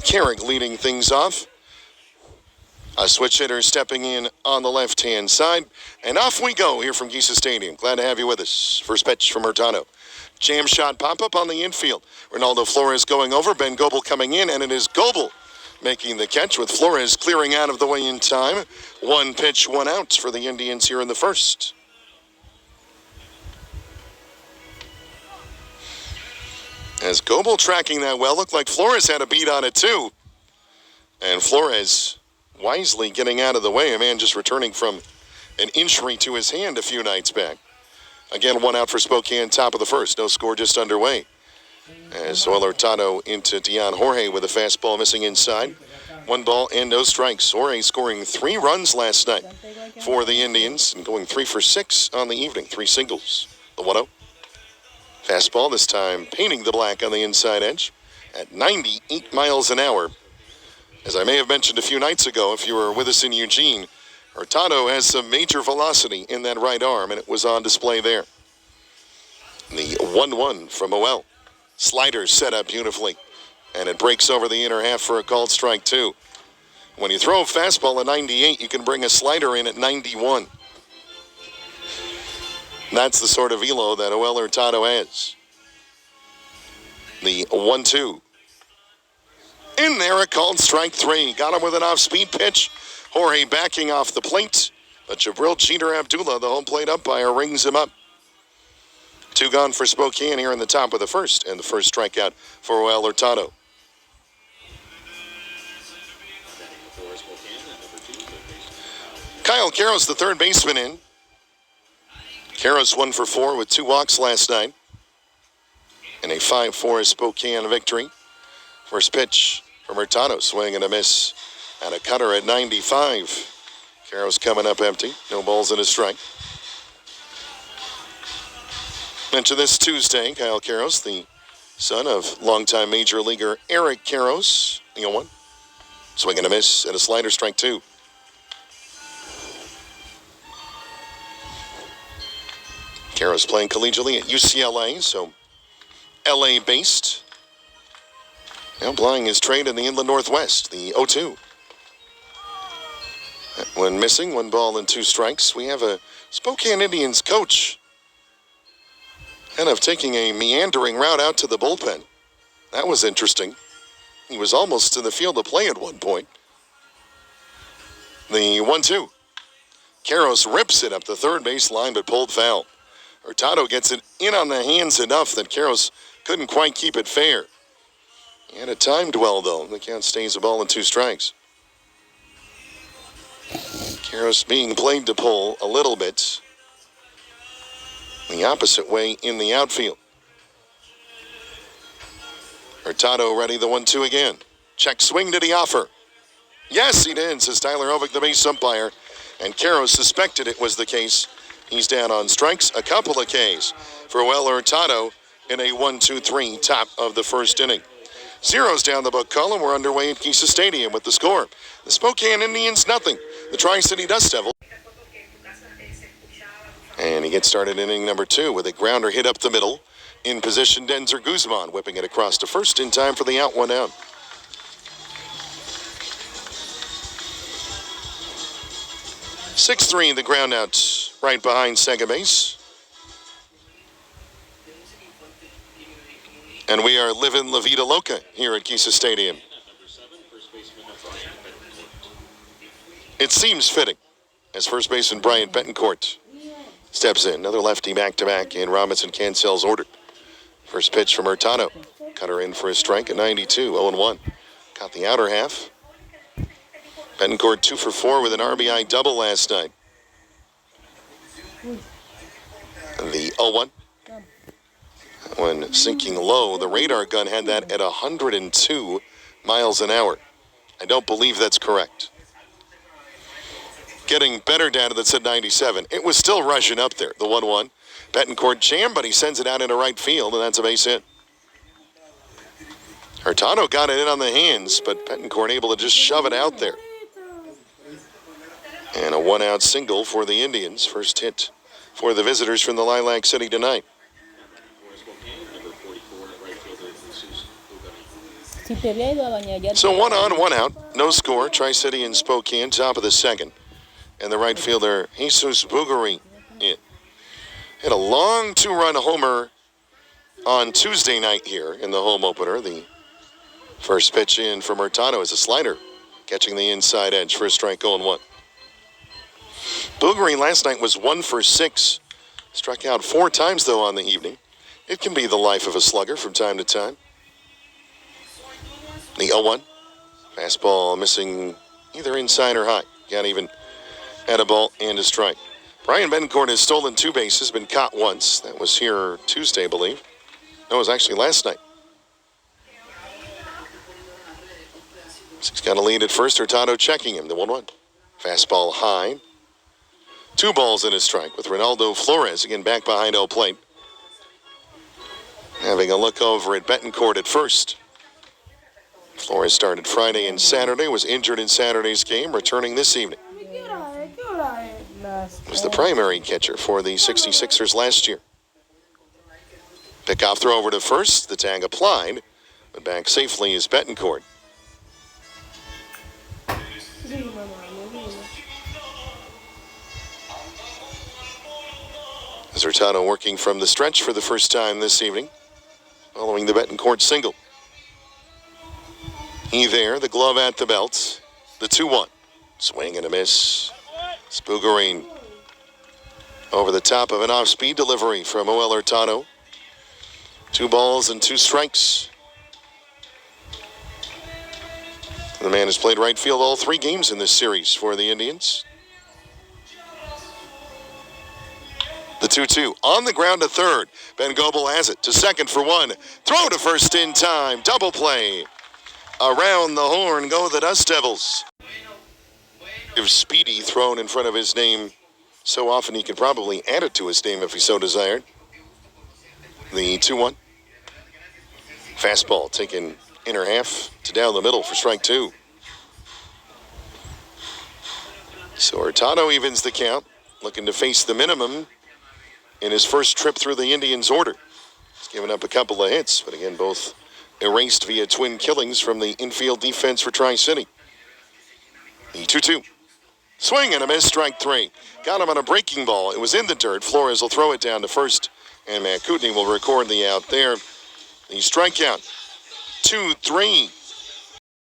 Carrick leading things off. A switch hitter stepping in on the left-hand side. And off we go here from Giza Stadium. Glad to have you with us. First pitch from Hurtado. Jam shot pop-up on the infield. Ronaldo Flores going over. Ben Goebel coming in, and it is Goebel making the catch with Flores clearing out of the way in time. One pitch, one out for the Indians here in the first. As Goebel tracking that well, looked like Flores had a beat on it too. And Flores wisely getting out of the way. A man just returning from an injury to his hand a few nights back. Again, one out for Spokane, top of the first. No score just underway. As Joel Hurtado into Dion Jorge with a fastball missing inside. 1 ball and no strikes. Jorge scoring 3 runs last night for the Indians and going 3 for 6 on the evening. 3 singles. The 1-0. Fastball this time painting the black on the inside edge at 98 miles an hour. As I may have mentioned a few nights ago, if you were with us in Eugene, Hurtado has some major velocity in that right arm, and it was on display there. The 1-1 from Joel. Slider set up beautifully, and it breaks over the inner half for a called strike 2. When you throw a fastball at 98, you can bring a slider in at 91. That's the sort of velo that Joel Hurtado has. The 1-2. In there, a called strike 3. Got him with an off-speed pitch. Jorge backing off the plate. But Jabril Cheater Abdullah, the home plate umpire, rings him up. 2 gone for Spokane here in the top of the first. And the first strikeout for Joel Hurtado. Kyle Karros, the third baseman, in. Karros 1 for 4 with 2 walks last night. And a 5-4 Spokane victory. First pitch from Hurtado, swing and a miss. And a cutter at 95. Karros coming up empty. No balls and a strike. Mentioned this Tuesday, Kyle Karros, the son of longtime major leaguer Eric Karros. 1. Swing and a miss and a slider, strike 2. Karros playing collegiately at UCLA, so LA based. Now plying his trade in the Inland Northwest, the 0-2. When missing, 1 ball and 2 strikes. We have a Spokane Indians coach kind of taking a meandering route out to the bullpen. That was interesting. He was almost to the field of play at one point. The 1-2. Karros rips it up the third base line, but pulled foul. Hurtado gets it in on the hands enough that Karros couldn't quite keep it fair. He had a timed well, though. The count stays a ball and 2 strikes. Karros being played to pull a little bit the opposite way in the outfield. Hurtado ready, the 1-2 again. Check swing, did he offer? Yes, he did, says Tyler Ovick, the base umpire. And Karros suspected it was the case. He's down on strikes, a couple of Ks for Joel Hurtado in a 1-2-3 top of the first inning. Zeros down the book column. We're underway at Giza Stadium with the score. The Spokane Indians, nothing. The Tri-City Dust Devils. And he gets started inning number 2 with a grounder hit up the middle. In position, Denzer Guzman whipping it across to first in time for the out, 1 out. (6-3) the ground out right behind second base. And we are living La Vida Loca here at Giza Stadium. It seems fitting as first baseman Bryant Betancourt steps in. Another lefty back-to-back in Robinson Cancel's order. First pitch from Hurtado. Cutter in for a strike at 92, 0-1. Caught the outer half. Betancourt 2 for 4 with an RBI double last night. And the 0-1. When sinking low, the radar gun had that at 102 miles an hour. I don't believe that's correct. Getting better data that said 97. It was still rushing up there, the 1-1. Betancourt jammed, but he sends it out into right field, and that's a base hit. Hurtado got it in on the hands, but Betancourt able to just shove it out there. And a 1-out single for the Indians. First hit for the visitors from the Lilac City tonight. So 1 on, 1 out. No score. Tri-City and Spokane, top of the second. And the right fielder, Jesus Bugari, hit a long 2-run homer on Tuesday night here in the home opener. The first pitch in from Hurtado is a slider, catching the inside edge for a strike 0-1. Bugari last night was 1 for 6. Struck out 4 times, though, on the evening. It can be the life of a slugger from time to time. The 0-1. Fastball missing either inside or high. Can't even add a ball and a strike. Brian Bencourt has stolen 2 bases, been caught once. That was here Tuesday, I believe. No, it was actually last night. He's got a lead at first. Hurtado checking him. The 1-1. Fastball high. 2 balls and a strike with Ronaldo Flores again back behind home plate. Having a look over at Betancourt at first. Flores started Friday and Saturday, was injured in Saturday's game, returning this evening. Was the primary catcher for the 66ers last year. Pickoff throw over to first, the tag applied, but back safely is Betancourt. As Hurtado working from the stretch for the first time this evening, following the Betancourt single. He there, the glove at the belt, the 2-1. Swing and a miss. Spoogerine over the top of an off-speed delivery from Joel Hurtado. 2 balls and 2 strikes. The man has played right field all 3 games in this series for the Indians. The 2-2 on the ground to third. Ben Goebel has it to second for 1. Throw to first in time. Double play. Around the horn go the Dust Devils. If Speedy thrown in front of his name so often he could probably add it to his name if he so desired. The 2-1. Fastball taken inner half to down the middle for strike 2. So Hurtado evens the count, looking to face the minimum in his first trip through the Indians' order. He's given up a couple of hits, but again, both erased via twin killings from the infield defense for Tri-City. The 2-2. Swing and a miss, strike 3. Got him on a breaking ball. It was in the dirt. Flores will throw it down to first, and Matt Kootenai will record the out there. The strikeout. 2-3.